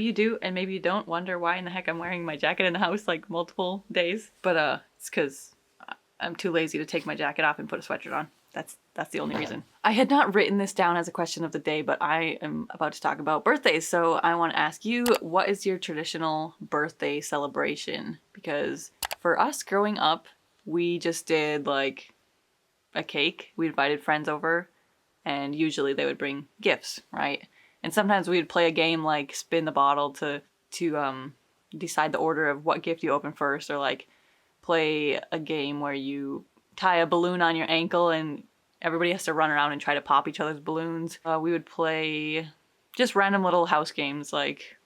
maybe you do and maybe you don't wonder why in the heck I'm wearing my jacket in the house like multiple days. But it's because I'm too lazy to take my jacket off and put a sweatshirt on. That's the only reason. I had not written this down as a question of the day, but I am about to talk about birthdays. So I want to ask you, what is your traditional birthday celebration? Because for us growing up, we just did like a cake. We invited friends over and usually they would bring gifts, right? And sometimes we'd play a game like spin the bottle to decide the order of what gift you open first, or like play a game where you tie a balloon on your ankle and everybody has to run around and try to pop each other's balloons. We would play just random little house games like,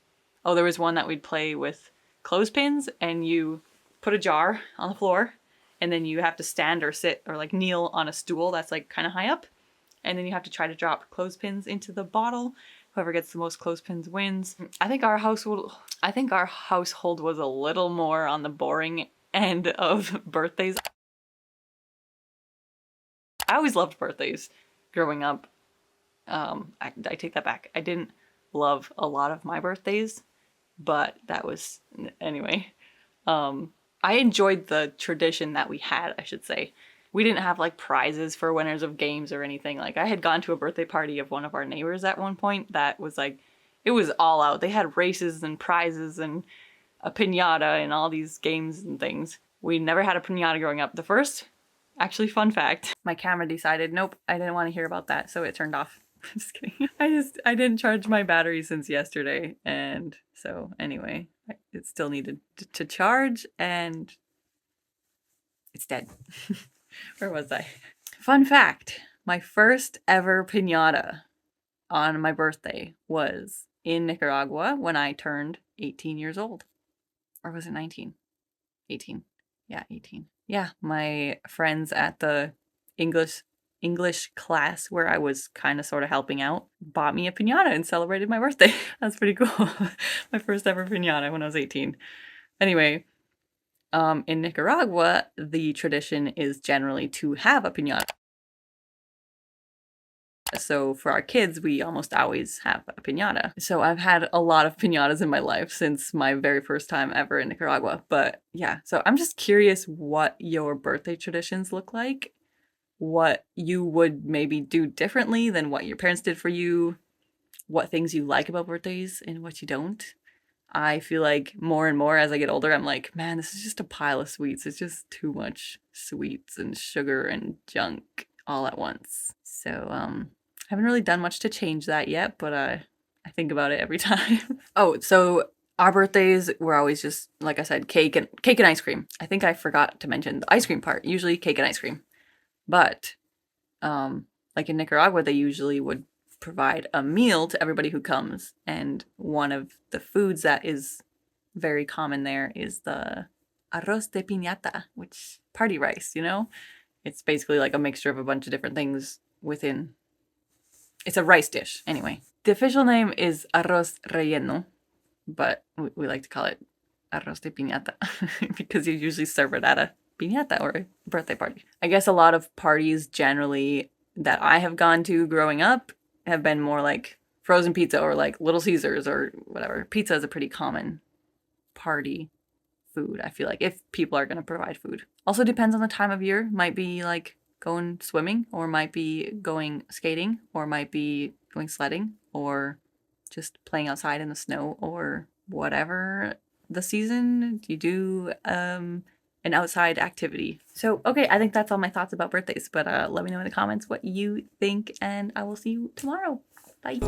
oh, there was one that we'd play with clothespins and you put a jar on the floor and then you have to stand or sit or like kneel on a stool that's like kind of high up. And then you have to try to drop clothespins into the bottle. Whoever gets the most clothespins wins. I think our household was a little more on the boring end of birthdays. I always loved birthdays growing up. I take that back. I didn't love a lot of my birthdays, but that was, anyway. I enjoyed the tradition that we had, I should say. We didn't have like prizes for winners of games or anything. Like I had gone to a birthday party of one of our neighbors at one point that was like, it was all out. They had races and prizes and a piñata and all these games and things. We never had a piñata growing up. The first, actually fun fact, my camera decided, nope, I didn't want to hear about that, so it turned off. I'm just kidding. I didn't charge my battery since yesterday, and so anyway, it still needed to charge, and it's dead. Where was I? Fun fact, my first ever piñata on my birthday was in Nicaragua when I turned 18 years old. Or was it 19? 18. Yeah, 18. Yeah, my friends at the English class where I was kind of sort of helping out bought me a piñata and celebrated my birthday. That's pretty cool. My first ever piñata when I was 18. Anyway, in Nicaragua, the tradition is generally to have a piñata. So for our kids, we almost always have a piñata. So I've had a lot of piñatas in my life since my very first time ever in Nicaragua. But yeah, so I'm just curious what your birthday traditions look like, what you would maybe do differently than what your parents did for you, what things you like about birthdays and what you don't. I feel like more and more as I get older, I'm like, man, this is just a pile of sweets. It's just too much sweets and sugar and junk all at once. So, I haven't really done much to change that yet, but I think about it every time. Oh, so our birthdays were always just, like I said, cake and ice cream. I think I forgot to mention the ice cream part. Usually cake and ice cream. But, like in Nicaragua, they usually would provide a meal to everybody who comes, and one of the foods that is very common there is the arroz de piñata, which party rice, you know? It's basically like a mixture of a bunch of different things within. It's a rice dish, anyway. The official name is arroz relleno, but we like to call it arroz de piñata because you usually serve it at a piñata or a birthday party. I guess a lot of parties generally that I have gone to growing up have been more like frozen pizza or like Little Caesars or whatever. Pizza is a pretty common party food, I feel like, if people are going to provide food. Also depends on the time of year. Might be like going swimming, or might be going skating, or might be going sledding, or just playing outside in the snow, or whatever the season you do an outside activity. So, okay, I think that's all my thoughts about birthdays, but let me know in the comments what you think, and I will see you tomorrow. Bye.